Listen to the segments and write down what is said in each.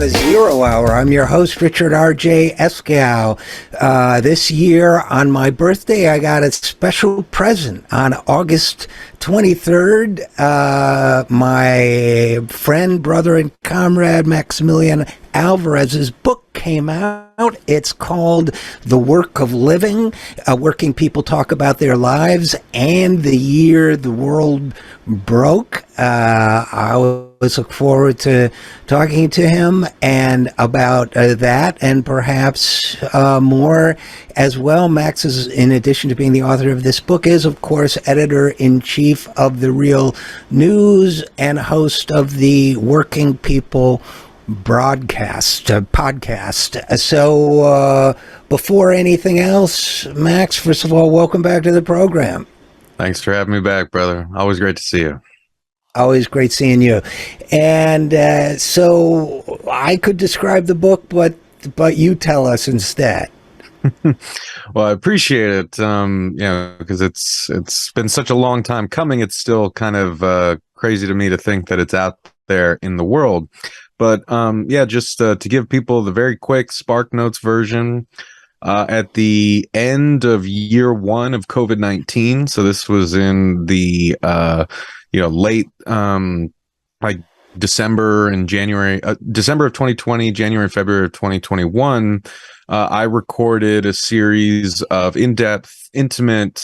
the 0 Hour. I'm your host, Richard RJ Eskow. This year, on my birthday, I got a special present. On August 23rd, my friend, brother, and comrade, Maximillian Alvarez's book came out. It's called The Work of Living. Working people talk about their lives and the year the world broke. I always look forward to talking to him and about that, and perhaps more as well. Max is, in addition to being the author of this book, is of course editor-in-chief of The Real News and host of the Working People podcast. So before anything else, Max, first of all, welcome back to the program. Thanks for having me back, brother. Always great to see you. Always great seeing you. And so I could describe the book, but you tell us instead. Well, I appreciate it. Because it's been such a long time coming. It's still kind of crazy to me to think that it's out there in the world. But just to give people the very quick Spark Notes version, at the end of year one of COVID-19, so this was in the late like December and January, December of 2020, January and February of 2021, I recorded a series of in-depth, intimate,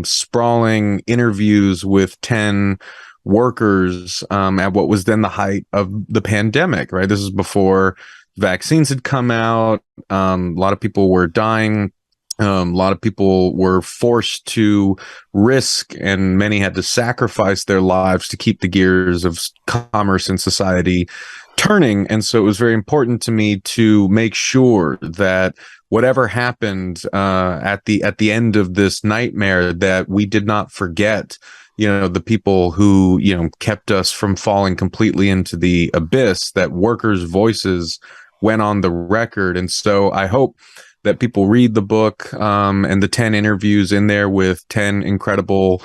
sprawling interviews with 10 workers at what was then the height of the pandemic, right? This is before vaccines had come out. A lot of people were dying. A lot of people were forced to risk, and many had to sacrifice their lives to keep the gears of commerce and society turning. And so it was very important to me to make sure that whatever happened at the end of this nightmare, that we did not forget the people who, kept us from falling completely into the abyss, that workers' voices went on the record. And so I hope that people read the book and the 10 interviews in there with 10 incredible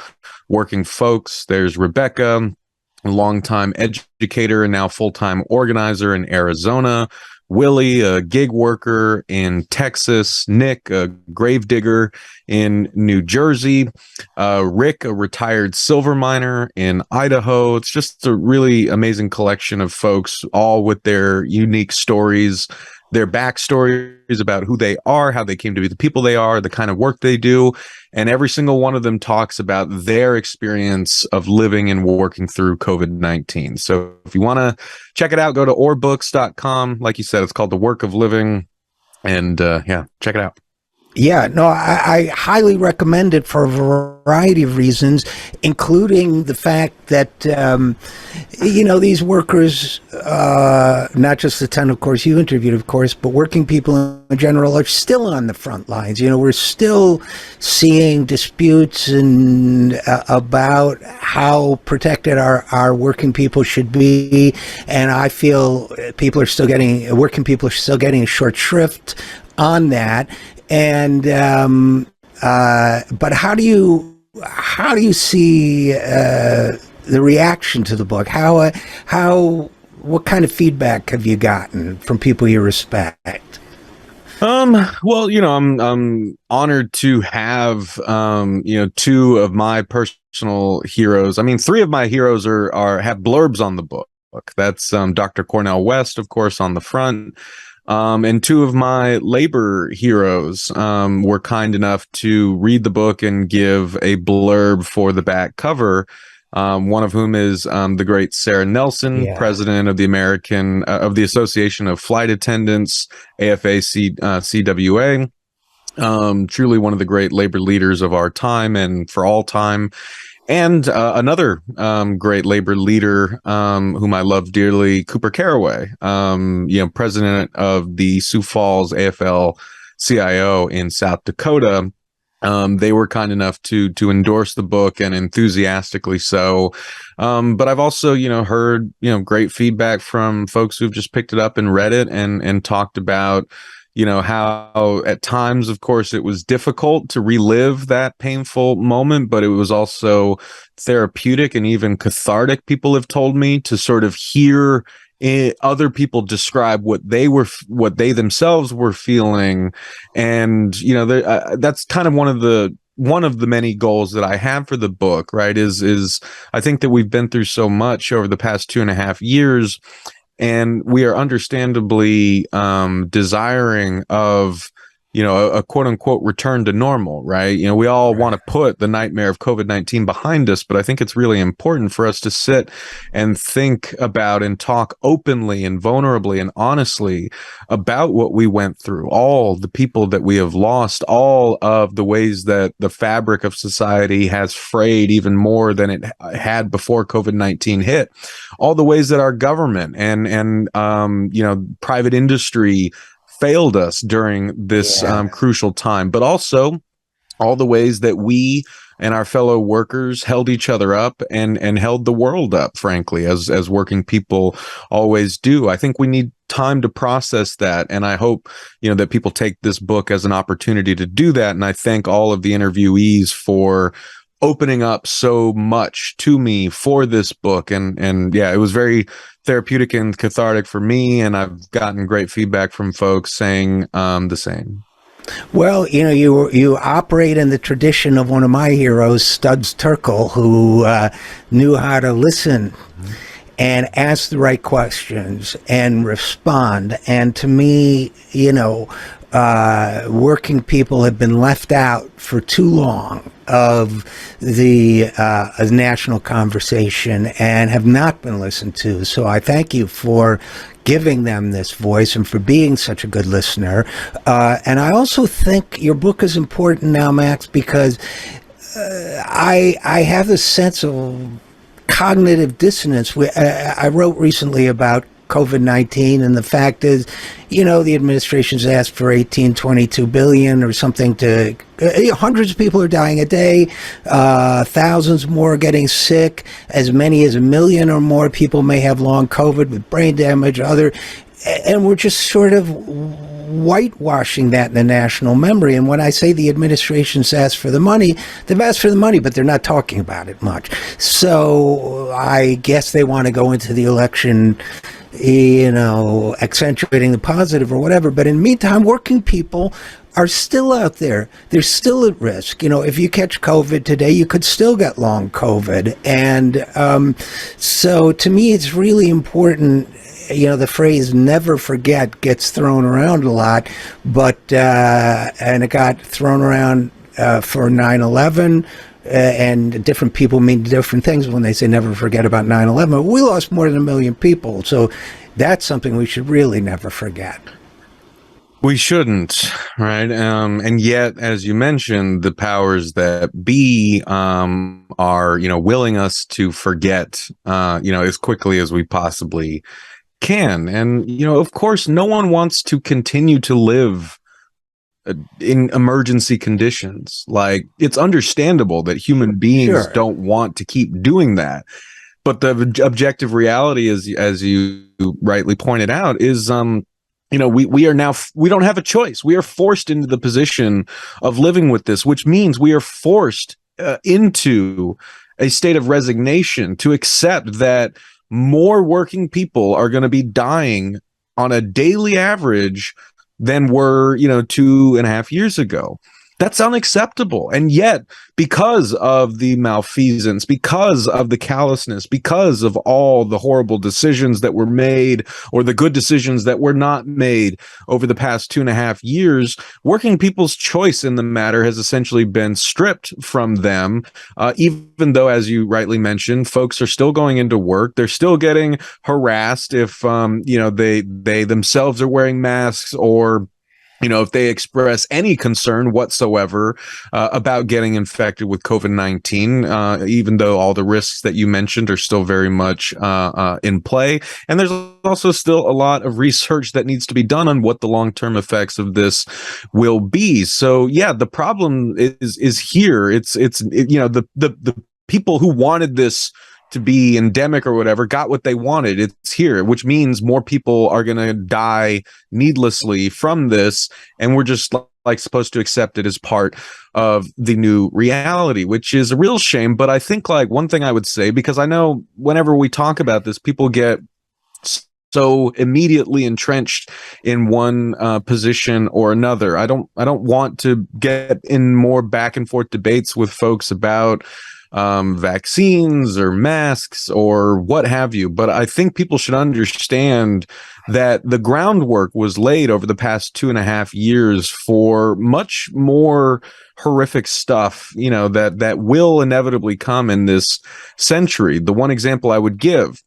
working folks. There's Rebecca, a longtime educator and now full-time organizer in Arizona. Willie, a gig worker in Texas. Nick, a gravedigger in New Jersey. Rick, a retired silver miner in Idaho. It's just a really amazing collection of folks, all with their unique stories, their backstories about who they are, how they came to be the people they are, the kind of work they do. And every single one of them talks about their experience of living and working through COVID-19. So if you want to check it out, go to orbooks.com. Like you said, it's called The Work of Living. And check it out. Yeah, no, I highly recommend it for a variety of reasons, including the fact that, these workers, not just the 10, of course, you interviewed, of course, but working people in general are still on the front lines. We're still seeing disputes and about how protected our working people should be. And I feel working people are still getting short shrift on that. And but how do you see the reaction to the book? What kind of feedback have you gotten from people you respect? Well, I'm honored to have two of my personal heroes. I mean, three of my heroes have blurbs on the book. That's Dr. Cornel West, of course, on the front. And two of my labor heroes were kind enough to read the book and give a blurb for the back cover. One of whom is the great Sarah Nelson, president of the Association of Flight Attendants, AFA-CWA. Truly one of the great labor leaders of our time and for all time. And another great labor leader whom I love dearly, Cooper Caraway, president of the Sioux Falls AFL-CIO in South Dakota. They were kind enough to endorse the book, and enthusiastically so. But I've also, heard, great feedback from folks who've just picked it up and read it and talked about, how at times, of course, it was difficult to relive that painful moment, but it was also therapeutic and even cathartic, people have told me, to sort of hear other people describe what they themselves were feeling. And that's kind of one of the many goals that I have for the book, right? Is I think that we've been through so much over the past 2.5 years, and we are understandably desiring of a quote unquote return to normal, right? We all want to put the nightmare of COVID-19 behind us, but I think it's really important for us to sit and think about and talk openly and vulnerably and honestly about what we went through, all the people that we have lost, all of the ways that the fabric of society has frayed even more than it had before COVID-19 hit, all the ways that our government and private industry failed us during this crucial time, but also all the ways that we and our fellow workers held each other up and held the world up, frankly, as working people always do. I think we need time to process that, and I hope that people take this book as an opportunity to do that. And I thank all of the interviewees for opening up so much to me for this book, and yeah, it was very therapeutic and cathartic for me, and I've gotten great feedback from folks saying the same. Well, you operate in the tradition of one of my heroes, Studs Terkel, who knew how to listen and ask the right questions and respond. And to me, working people have been left out for too long of the national conversation and have not been listened to. So I thank you for giving them this voice and for being such a good listener. And I also think your book is important now, Max, because I have this sense of cognitive dissonance. I wrote recently about COVID-19, and the fact is, the administration's asked for 22 billion or something to, hundreds of people are dying a day, thousands more are getting sick, as many as 1 million or more people may have long COVID with brain damage, and we're just sort of whitewashing that in the national memory. And when I say the administration's asked for the money, they've asked for the money, but they're not talking about it much. So I guess they want to go into the election accentuating the positive or whatever. But in the meantime, working people are still out there. They're still at risk. If you catch COVID today, you could still get long COVID. And so to me, it's really important. The phrase never forget gets thrown around a lot, but and it got thrown around for 9/11. And different people mean different things when they say never forget about 9/11. We lost more than 1 million people, so that's something we should really never forget. We shouldn't, right? And yet, as you mentioned, the powers that be are, willing us to forget, as quickly as we possibly can. And, of course, no one wants to continue to live in emergency conditions. Like, it's understandable that human beings don't want to keep doing that. But the objective reality is, as you rightly pointed out, is we are now, we don't have a choice. We are forced into the position of living with this, which means we are forced into a state of resignation to accept that more working people are going to be dying on a daily average than were 2.5 years ago. That's unacceptable. And yet, because of the malfeasance, because of the callousness, because of all the horrible decisions that were made or the good decisions that were not made over the past 2.5 years, working people's choice in the matter has essentially been stripped from them, even though, as you rightly mentioned, folks are still going into work. They're still getting harassed if, they themselves are wearing masks, or if they express any concern whatsoever about getting infected with COVID-19, even though all the risks that you mentioned are still very much in play. And there's also still a lot of research that needs to be done on what the long-term effects of this will be. So, yeah, the problem is here. The people who wanted this to be endemic or whatever got what they wanted. It's here, which means more people are going to die needlessly from this, and we're just like supposed to accept it as part of the new reality, which is a real shame. But I think, like, one thing I would say, because I know whenever we talk about this, people get so immediately entrenched in one position or another. I don't want to get in more back and forth debates with folks about vaccines or masks or what have you. But I think people should understand that the groundwork was laid over the past 2.5 years for much more horrific stuff, that will inevitably come in this century. The one example I would give: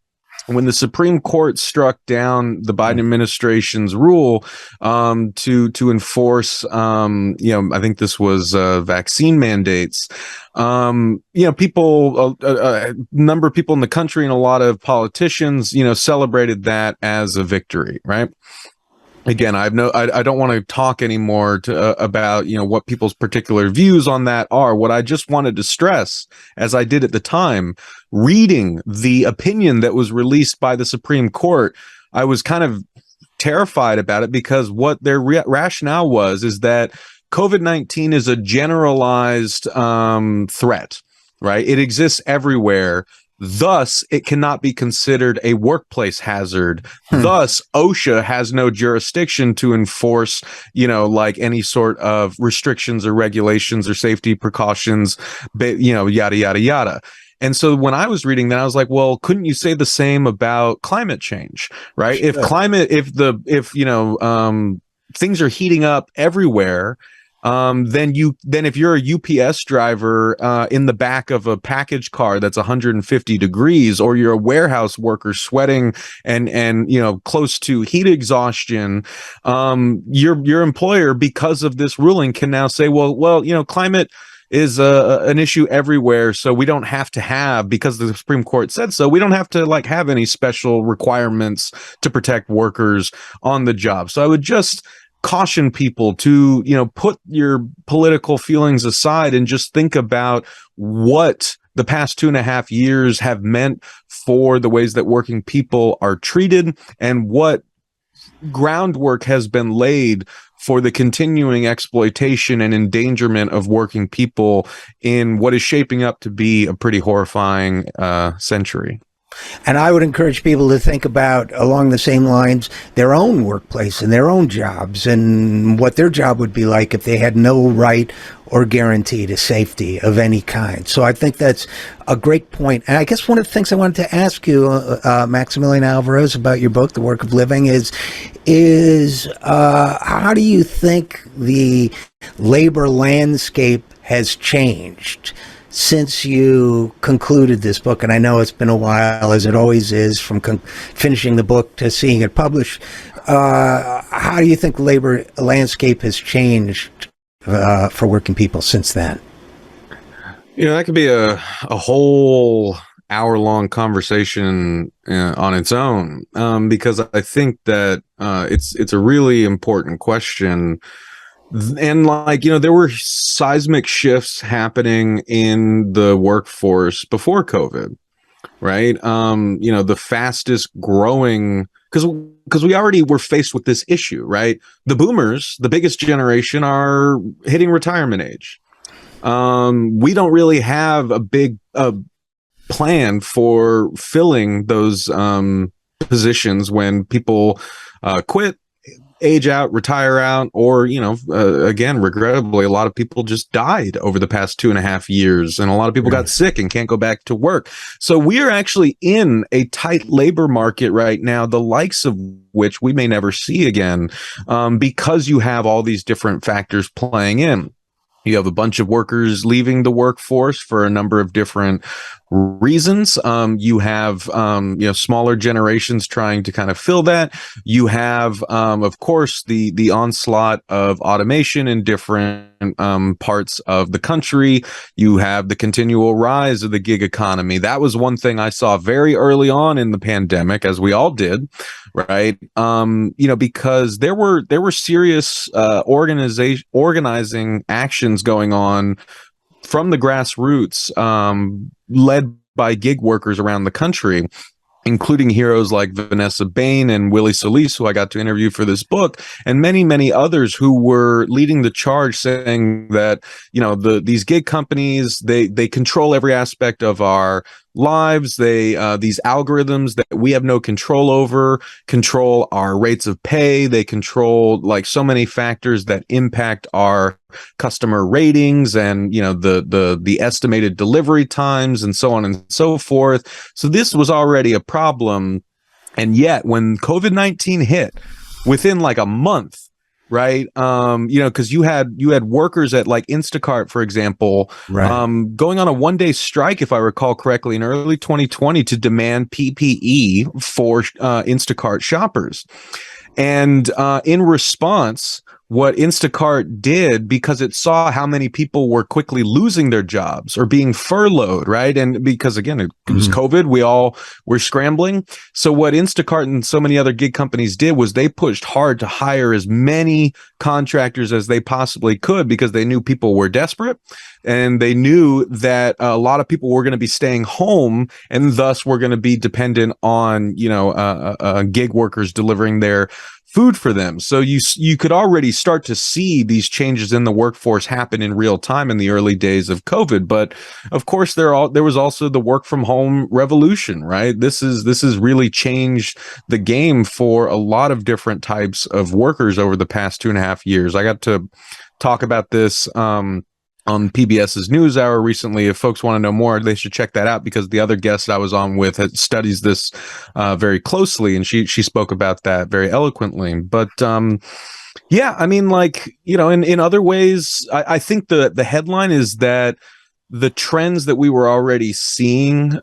when the Supreme Court struck down the Biden administration's rule to enforce, I think this was vaccine mandates. People, a number of people in the country and a lot of politicians, celebrated that as a victory, right? Again, I don't want to talk anymore about what people's particular views on that are. What I just wanted to stress, as I did at the time, reading the opinion that was released by the Supreme Court, I was kind of terrified about it, because what their rationale is that COVID-19 is a generalized threat, right? It exists everywhere. Thus, it cannot be considered a workplace hazard. Thus, OSHA has no jurisdiction to enforce, like any sort of restrictions or regulations or safety precautions, yada, yada, yada. And so when I was reading that, I was like, well, couldn't you say the same about climate change, right? Sure. If things are heating up everywhere, then if you're a UPS driver in the back of a package car that's 150 degrees, or you're a warehouse worker sweating and close to heat exhaustion, your employer, because of this ruling, can now say, well, climate is an issue everywhere, so we don't have to have, because the Supreme Court said so, we don't have to have any special requirements to protect workers on the job. So I would just caution people to, put your political feelings aside and just think about what the past 2.5 years have meant for the ways that working people are treated, and what groundwork has been laid for the continuing exploitation and endangerment of working people in what is shaping up to be a pretty horrifying century. And I would encourage people to think about, along the same lines, their own workplace and their own jobs, and what their job would be like if they had no right or guarantee to safety of any kind. So I think that's a great point. And I guess one of the things I wanted to ask you, Maximillian Alvarez, about your book, The Work of Living, is how do you think the labor landscape has changed since you concluded this book? And I know it's been a while, as it always is, from finishing the book to seeing it published. How do you think the labor landscape has changed for working people since then? That could be a whole hour-long conversation on its own, because I think that it's a really important question. And there were seismic shifts happening in the workforce before COVID, right? The fastest growing, because we already were faced with this issue, right? The boomers, the biggest generation, are hitting retirement age. We don't really have a big plan for filling those positions when people quit, age out, retire out, or, again, regrettably, a lot of people just died over the past 2.5 years, and a lot of people got sick and can't go back to work. So we are actually in a tight labor market right now, the likes of which we may never see again, because you have all these different factors playing in. You have a bunch of workers leaving the workforce for a number of different reasons. You have, smaller generations trying to kind of fill that. You have, of course, the onslaught of automation in different parts of the country. You have the continual rise of the gig economy. That was one thing I saw very early on in the pandemic, as we all did, right? Because there were serious organizing actions going on from the grassroots, led by gig workers around the country, including heroes like Vanessa Bain and Willie Solis, who I got to interview for this book, and many, many others who were leading the charge, saying that, these gig companies, they control every aspect of our lives. They these algorithms that we have no control over control our rates of pay. They control like so many factors that impact our customer ratings and the estimated delivery times and so on and so forth. So this was already a problem, and yet when COVID-19 hit within like a month, right? Because you had workers at like Instacart, for example, Right. going on a 1-day strike, if I recall correctly, in early 2020 to demand PPE for Instacart shoppers. And in response, what Instacart did, because it saw how many people were quickly losing their jobs or being furloughed, right? And because, again, it was COVID, we all were scrambling. So what Instacart and so many other gig companies did was they pushed hard to hire as many contractors as they possibly could, because they knew people were desperate. And they knew that a lot of people were going to be staying home, and thus were going to be dependent on, gig workers delivering their food for them. So you could already start to see these changes in the workforce happen in real time in the early days of COVID. But of course, there was also the work from home revolution, right? This has really changed the game for a lot of different types of workers over the past 2.5 years. I got to talk about this on PBS's NewsHour recently. If folks want to know more, they should check that out, because the other guest I was on with studies this very closely, and she spoke about that very eloquently. But yeah, I mean, like, in other ways, I think the headline is that the trends that we were already seeing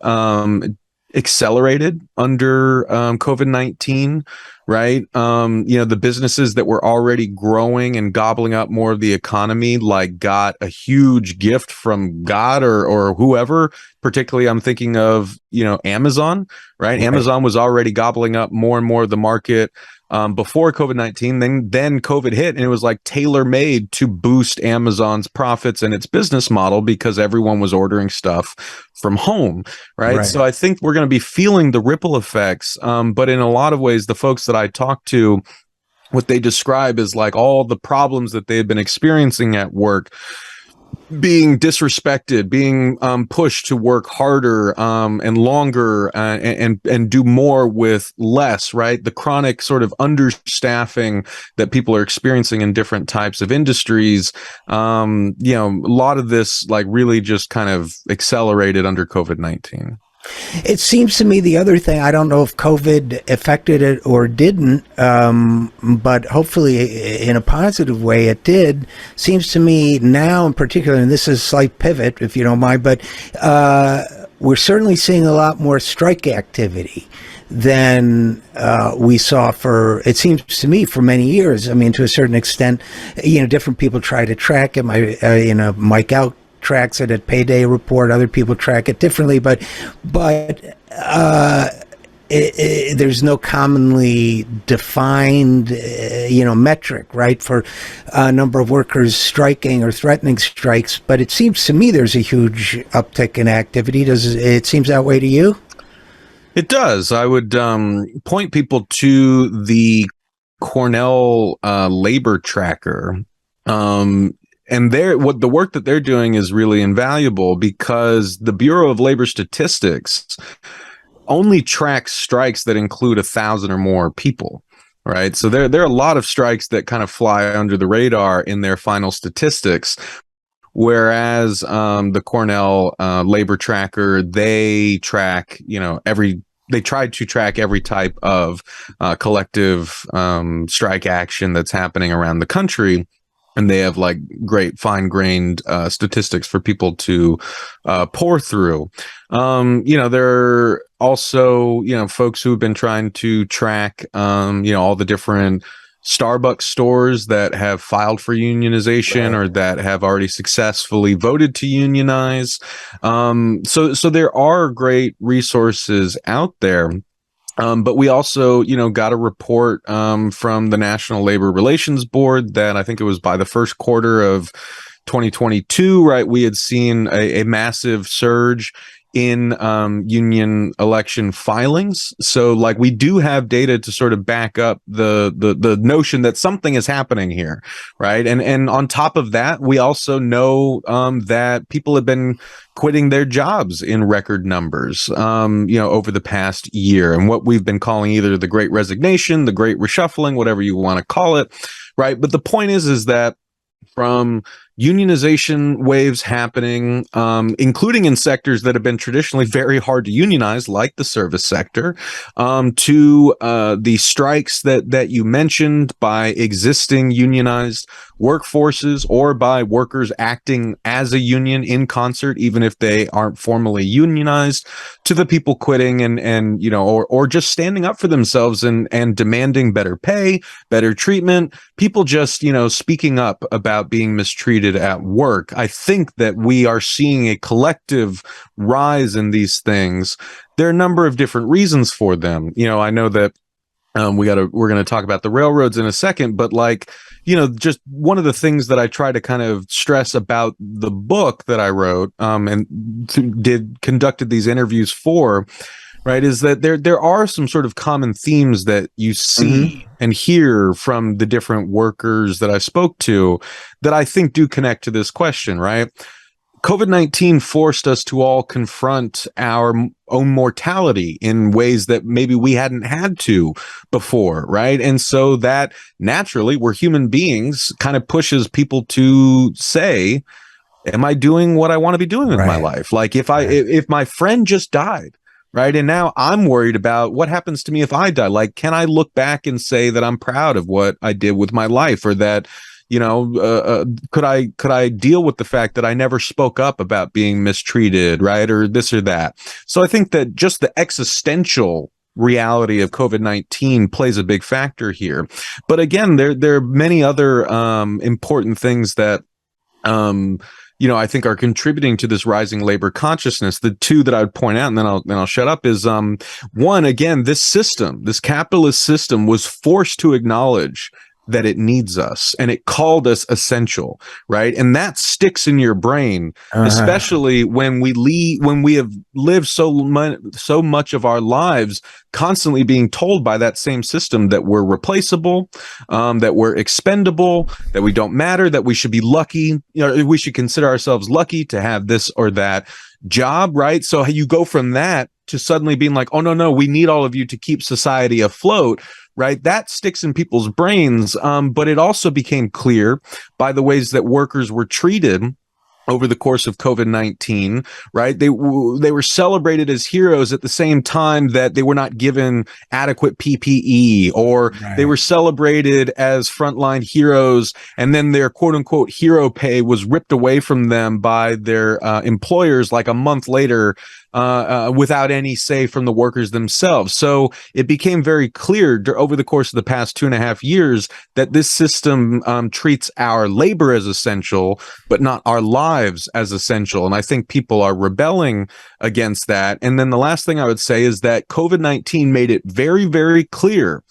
accelerated under COVID-19, right? The businesses that were already growing and gobbling up more of the economy, like, got a huge gift from God or whoever. Particularly, I'm thinking of, Amazon, right? Amazon was already gobbling up more and more of the market before COVID-19. Then COVID hit, and it was like tailor-made to boost Amazon's profits and its business model, because everyone was ordering stuff from home, right? So I think we're going to be feeling the ripple effects, but in a lot of ways, the folks that I talked to, what they describe is like all the problems that they had been experiencing at work, being disrespected, being pushed to work harder and longer and do more with less, right? The chronic sort of understaffing that people are experiencing in different types of industries. A lot of this like really just kind of accelerated under COVID-19. It seems to me the other thing, I don't know if COVID affected it or didn't, but hopefully in a positive way it did. Seems to me now in particular, and this is a slight pivot if you don't mind, but we're certainly seeing a lot more strike activity than we saw for, it seems to me, for many years. I mean, to a certain extent, different people try to track it. Mike Out tracks it at Payday Report. Other people track it differently, but there's no commonly defined metric, right, for a number of workers striking or threatening strikes. But it seems to me there's a huge uptick in activity. Does it seems that way to you? It does. I would point people to the Cornell labor tracker. And what the work that they're doing is really invaluable, because the Bureau of Labor Statistics only tracks strikes that include 1,000 or more people, right? So there are a lot of strikes that kind of fly under the radar in their final statistics, whereas the Cornell labor tracker, they track, they tried to track every type of collective strike action that's happening around the country. And they have like great fine-grained statistics for people to pour through. There are also, folks who have been trying to track, all the different Starbucks stores that have filed for unionization or that have already successfully voted to unionize. So there are great resources out there. But we also, got a report from the National Labor Relations Board that I think it was by the first quarter of 2022, right? We had seen a massive surge in union election filings. So like we do have data to sort of back up the notion that something is happening here, right? And on top of that, we also know that people have been quitting their jobs in record numbers, over the past year, and what we've been calling either the Great Resignation, the Great Reshuffling, whatever you want to call it, right? But the point is that from unionization waves happening, including in sectors that have been traditionally very hard to unionize, like the service sector, to the strikes that you mentioned by existing unionized workforces or by workers acting as a union in concert, even if they aren't formally unionized, to the people quitting or just standing up for themselves and demanding better pay, better treatment, people just, speaking up about being mistreated at work. I think that we are seeing a collective rise in these things. There are a number of different reasons for them. I know that we're going to talk about the railroads in a second, but just one of the things that I try to kind of stress about the book that I wrote and conducted these interviews for, right, is that there are some sort of common themes that you see and hear from the different workers that I spoke to that I think do connect to this question, right? COVID-19 forced us to all confront our own mortality in ways that maybe we hadn't had to before, right? And so that naturally, we're human beings, kind of pushes people to say, am I doing what I want to be doing with my life? Like if my friend just died, right, and now I'm worried about what happens to me if I die. Like, can I look back and say that I'm proud of what I did with my life, or that, could I deal with the fact that I never spoke up about being mistreated, right, or this or that? So I think that just the existential reality of COVID-19 plays a big factor here. But again, there are many other important things that I think are contributing to this rising labor consciousness. The two that I would point out, and then I'll shut up, is one, again, this capitalist system was forced to acknowledge that it needs us, and it called us essential, right? And that sticks in your brain, especially when we have lived so much of our lives constantly being told by that same system that we're replaceable, that we're expendable, that we don't matter, that we should be lucky, we should consider ourselves lucky to have this or that job, right? So you go from that to suddenly being like, oh no, we need all of you to keep society afloat, right? That sticks in people's brains. But it also became clear by the ways that workers were treated over the course of COVID-19, right? They were celebrated as heroes at the same time that they were not given adequate PPE, or they were celebrated as frontline heroes, and then their quote unquote hero pay was ripped away from them by their employers like a month later, without any say from the workers themselves. So it became very clear over the course of the past 2.5 years that this system treats our labor as essential, but not our lives as essential. And I think people are rebelling against that. And then the last thing I would say is that COVID-19 made it very, very clear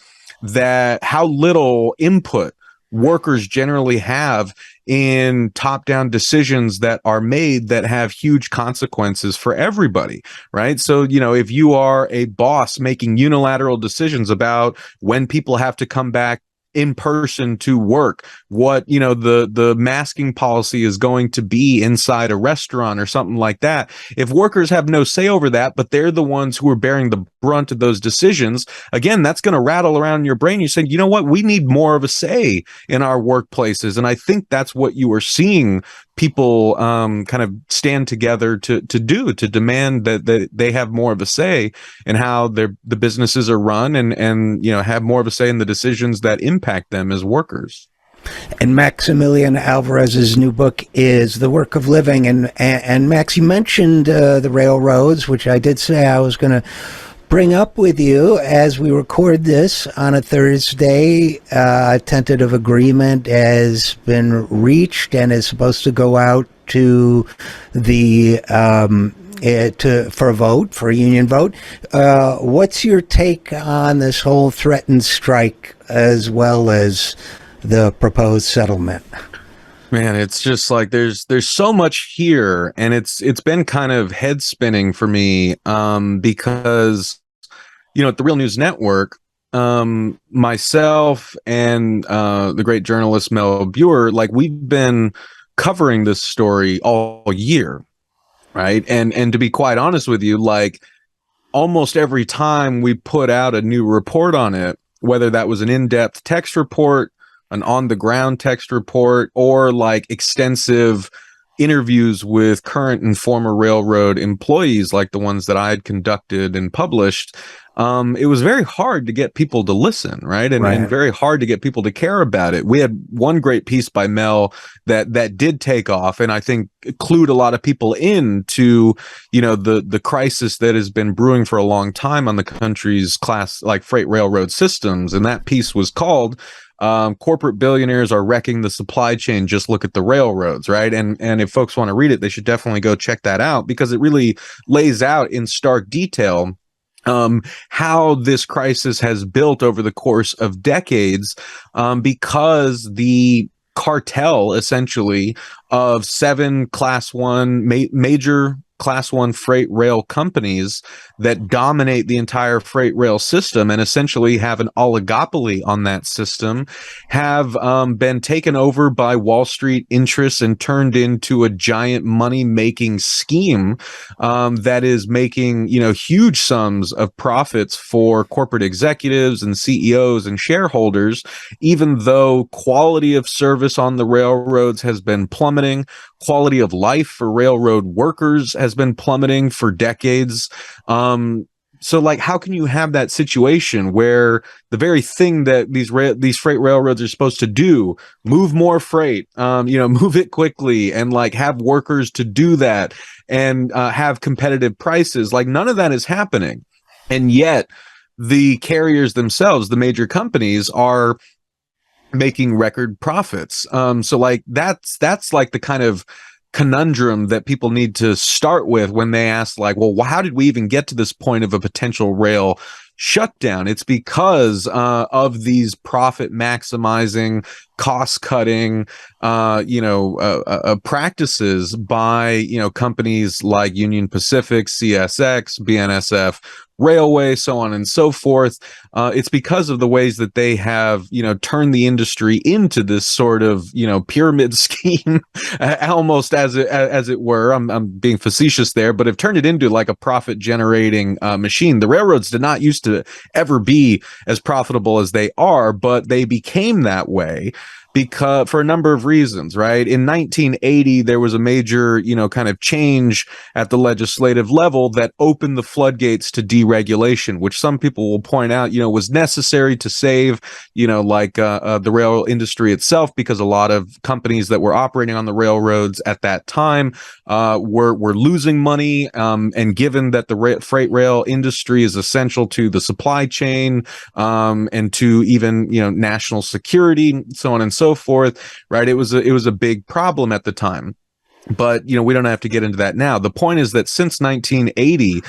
that how little input workers generally have in top-down decisions that are made that have huge consequences for everybody, right? So, if you are a boss making unilateral decisions about when people have to come back in person to work, what the masking policy is going to be inside a restaurant or something like that. If workers have no say over that, but they're the ones who are bearing the brunt of those decisions, again, that's going to rattle around in your brain. You're saying, you know what, we need more of a say in our workplaces. And I think that's what you are seeing people kind of stand together to demand that they have more of a say in how the businesses are run, and have more of a say in the decisions that impact them as workers. And Maximillian Alvarez's new book is The Work of Living. And Max, you mentioned the railroads, which I did say I was going to bring up with you as we record this on a Thursday. A tentative agreement has been reached and is supposed to go out to the for a union vote. What's your take on this whole threatened strike as well as the proposed settlement? Man, it's just like there's so much here, and it's been kind of head spinning for me, because at the Real News Network, myself and the great journalist Mel Buer, like we've been covering this story all year, right? And to be quite honest with you, like almost every time we put out a new report on it, whether that was an in-depth text report, an on-the-ground text report, or like extensive interviews with current and former railroad employees, like the ones that I had conducted and published, it was very hard to get people to listen, right? And very hard to get people to care about it. We had one great piece by Mel that did take off, and I think clued a lot of people into the crisis that has been brewing for a long time on the country's class like freight railroad systems. And that piece was called corporate billionaires are wrecking the supply chain. Just look at the railroads, right? And if folks want to read it, they should definitely go check that out, because it really lays out in stark detail how this crisis has built over the course of decades, because the cartel essentially of 7 class 1 major class 1 freight rail companies that dominate the entire freight rail system and essentially have an oligopoly on that system have been taken over by Wall Street interests and turned into a giant money-making scheme that is making huge sums of profits for corporate executives and CEOs and shareholders, even though quality of service on the railroads has been plummeting. Quality of life for railroad workers has been plummeting for decades. So like, how can you have that situation where the very thing that these freight railroads are supposed to do, move more freight, move it quickly, and like have workers to do that, and have competitive prices, like none of that is happening. And yet the carriers themselves, the major companies, are making record profits. So like that's like the kind of conundrum that people need to start with when they ask, like, well, how did we even get to this point of a potential rail shutdown? It's because of these profit maximizing, cost cutting practices by companies like Union Pacific, CSX, BNSF Railway, so on and so forth. It's because of the ways that they have turned the industry into this sort of pyramid scheme, almost as it were. I'm being facetious there, but have turned it into like a profit generating machine. The railroads did not used to ever be as profitable as they are, but they became that way because for a number of reasons, right? In 1980, there was a major, kind of change at the legislative level that opened the floodgates to deregulation, which some people will point out, was necessary to save, the rail industry itself, because a lot of companies that were operating on the railroads at that time were losing money. And given that the freight rail industry is essential to the supply chain and to even, national security, so on and so forth, right? It was a big problem at the time. But, we don't have to get into that now. The point is that since 1980,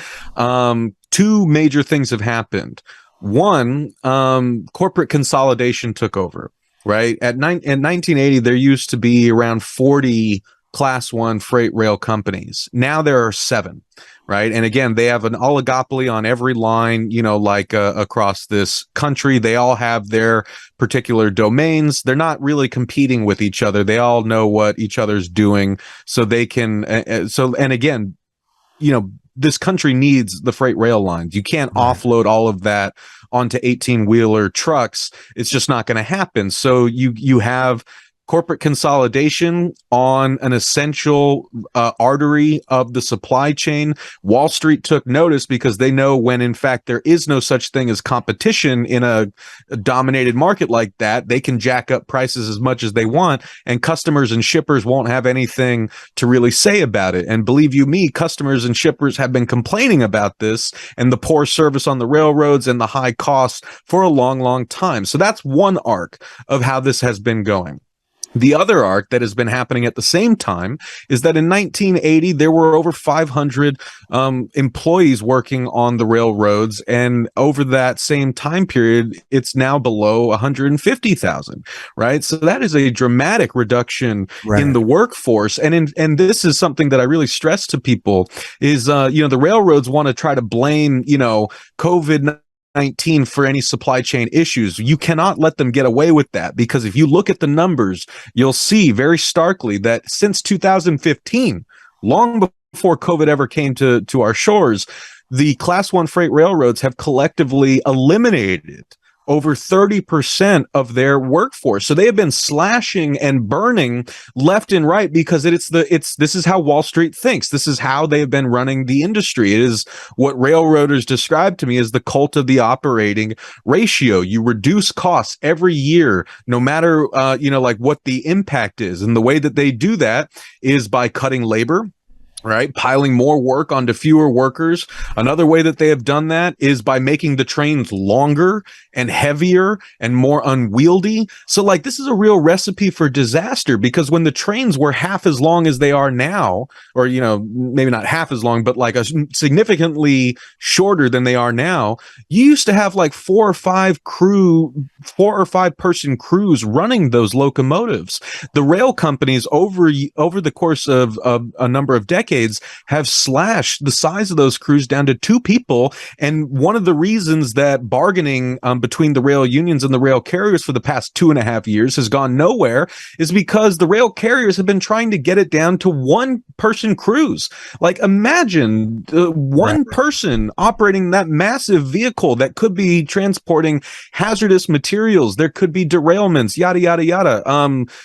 2 major things have happened. One, corporate consolidation took over, right? In 1980, there used to be around 40 class 1 freight rail companies. Now there are 7. Right. And again, they have an oligopoly on every line, across this country. They all have their particular domains. They're not really competing with each other. They all know what each other's doing. So they can. And again, this country needs the freight rail lines. You can't offload all of that onto 18-wheeler trucks. It's just not going to happen. So you have corporate consolidation on an essential artery of the supply chain. Wall Street took notice because they know when, in fact, there is no such thing as competition in a dominated market like that, they can jack up prices as much as they want, and customers and shippers won't have anything to really say about it. And believe you me, customers and shippers have been complaining about this and the poor service on the railroads and the high costs for a long, long time. So that's one arc of how this has been going. The other arc that has been happening at the same time is that in 1980, there were over 500 employees working on the railroads. And over that same time period, it's now below 150,000, right? So that is a dramatic reduction in the workforce. And this is something that I really stress to people is, the railroads want to try to blame, COVID-19 for any supply chain issues. You cannot let them get away with that, because if you look at the numbers, you'll see very starkly that since 2015, long before COVID ever came to our shores, the Class 1 freight railroads have collectively eliminated over 30% of their workforce. So they have been slashing and burning left and right, because this is how Wall Street thinks. This is how they have been running the industry. It is what railroaders describe to me as the cult of the operating ratio. You reduce costs every year, no matter what the impact is. And the way that they do that is by cutting labor, right? Piling more work onto fewer workers. Another way that they have done that is by making the trains longer and heavier and more unwieldy. So this is a real recipe for disaster, because when the trains were half as long as they are now, or, maybe not half as long, but a significantly shorter than they are now, you used to have 4 or 5 person crews running those locomotives. The rail companies over the course of a number of decades have slashed the size of those crews down to 2 people. And one of the reasons that bargaining between the rail unions and the rail carriers for the past 2.5 years has gone nowhere is because the rail carriers have been trying to get it down to 1 person crews. Imagine one person operating that massive vehicle that could be transporting hazardous materials. There could be derailments, yada, yada, yada.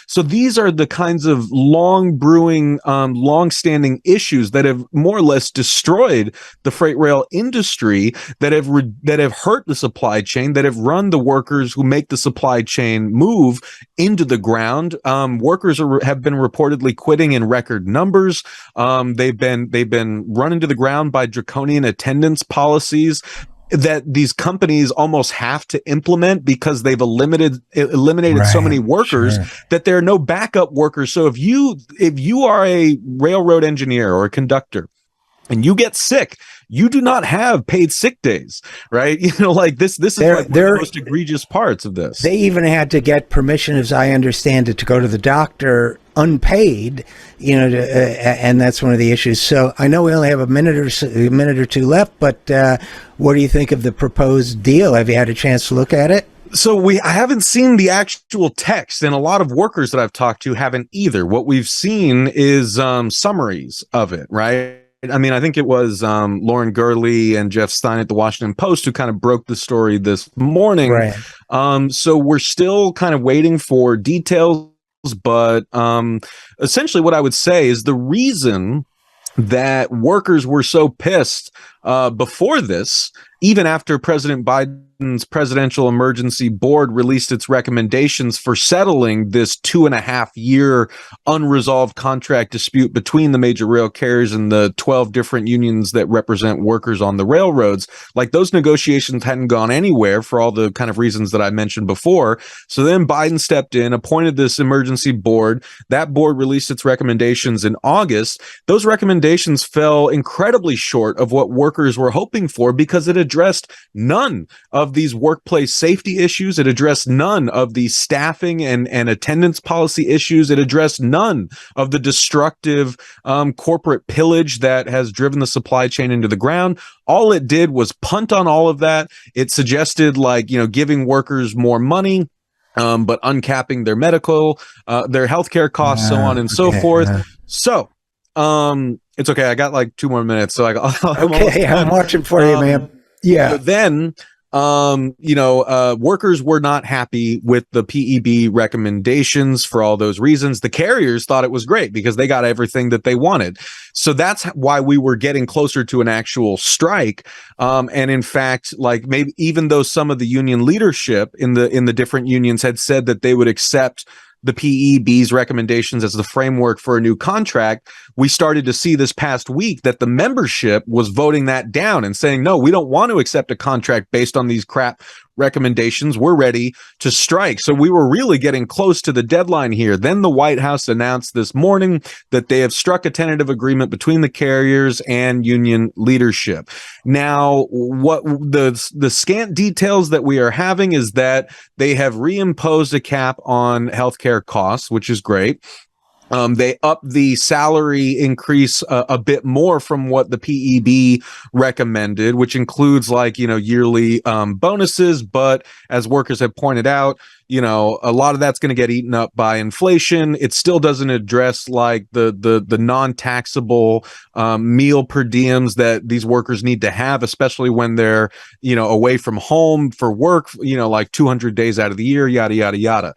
So these are the kinds of long brewing, long-standing issues that have more or less destroyed the freight rail industry, that have hurt the supply chain, that have run the workers who make the supply chain move into the ground. Workers have been reportedly quitting in record numbers. They've been run into the ground by draconian attendance policies that these companies almost have to implement, because they've eliminated so many workers that there are no backup workers. So if you are a railroad engineer or a conductor and you get sick, you do not have paid sick days, right? This is one of the most egregious parts of this. They even had to get permission, as I understand it, to go to the doctor unpaid, and that's one of the issues. So I know we only have a minute or two left, but what do you think of the proposed deal? Have you had a chance to look at it? So I haven't seen the actual text, and a lot of workers that I've talked to haven't either. What we've seen is summaries of it, right? I mean, I think it was Lauren Gurley and Jeff Stein at the Washington Post who kind of broke the story this morning. Right. So we're still kind of waiting for details, but essentially what I would say is the reason that workers were so pissed before this, even after President Biden's Presidential Emergency Board released its recommendations for settling this 2.5-year unresolved contract dispute between the major rail carriers and the 12 different unions that represent workers on the railroads, those negotiations hadn't gone anywhere for all the kind of reasons that I mentioned before. So then Biden stepped in, appointed this emergency board. That board released its recommendations in August. Those recommendations fell incredibly short of what workers were hoping for, because it addressed none of these workplace safety issues. It addressed none of the staffing and attendance policy issues. It addressed none of the destructive corporate pillage that has driven the supply chain into the ground. All it did was punt on all of that. It suggested giving workers more money, but uncapping their medical, their healthcare costs, so on and so forth. So it's okay. I got 2 more minutes. So I'm watching for you, man. Yeah. But then, workers were not happy with the PEB recommendations for all those reasons. The carriers thought it was great because they got everything that they wanted. So that's why we were getting closer to an actual strike. And in fact, maybe even though some of the union leadership in the different unions had said that they would accept the PEB's recommendations as the framework for a new contract, we started to see this past week that the membership was voting that down and saying, no, we don't want to accept a contract based on these crap recommendations. We're ready to strike. So we were really getting close to the deadline here. Then the White House announced this morning that they have struck a tentative agreement between the carriers and union leadership. Now, what the scant details that we are having is that they have reimposed a cap on healthcare costs, which is great. They up the salary increase a bit more from what the PEB recommended, which includes like, yearly bonuses. But as workers have pointed out, a lot of that's going to get eaten up by inflation. It still doesn't address like the non-taxable meal per diems that these workers need to have, especially when they're, away from home for work, like 200 days out of the year, yada, yada, yada.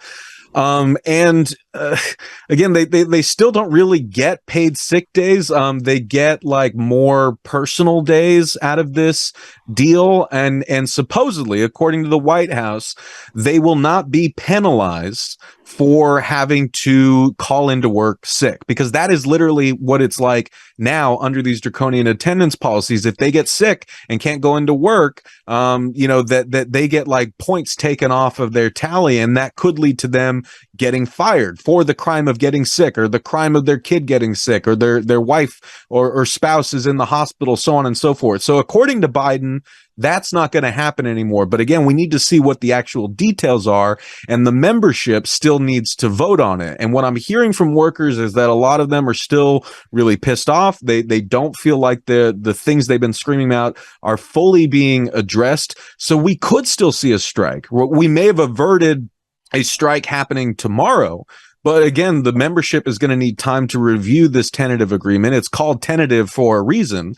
Again, they still don't really get paid sick days. They get like more personal days out of this deal. And supposedly, according to the White House, they will not be penalized for having to call into work sick, because that is literally what it's like now under these draconian attendance policies. If they get sick and can't go into work, that they get like points taken off of their tally, and that could lead to them getting fired for the crime of getting sick, or the crime of their kid getting sick, or their wife or spouse is in the hospital, so on and so forth. So according to Biden, that's not going to happen anymore. But again, we need to see what the actual details are, and the membership still needs to vote on it. And what I'm hearing from workers is that a lot of them are still really pissed off. They don't feel like the things they've been screaming out are fully being addressed. So we could still see a strike. We may have averted a strike happening tomorrow. But again, the membership is going to need time to review this tentative agreement. It's called tentative for a reason,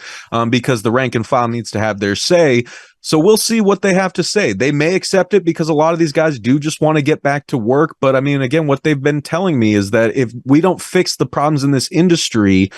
because the rank and file needs to have their say. So we'll see what they have to say. They may accept it because a lot of these guys do just want to get back to work. But I mean, again, what they've been telling me is that if we don't fix the problems in this industry,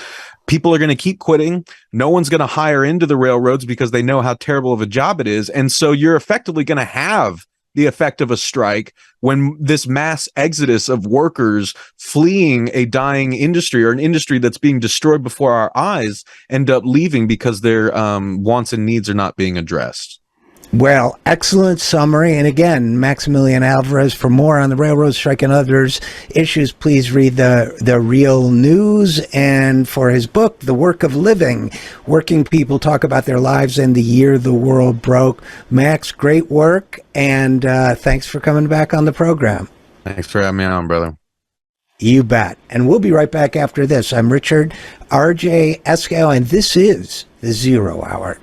people are going to keep quitting. No one's going to hire into the railroads because they know how terrible of a job it is. And so you're effectively going to have the effect of a strike when this mass exodus of workers fleeing a dying industry, or an industry that's being destroyed before our eyes, end up leaving because their wants and needs are not being addressed. Well, excellent summary. And again, Maximillian Alvarez. For more on the railroad strike and others issues, please read the Real News. And for his book, The Work of Living, working people talk about their lives and the year the world broke. Max, great work. And thanks for coming back on the program. Thanks for having me on, brother. You bet. And we'll be right back after this. I'm Richard RJ Eskow, and this is the Zero Hour.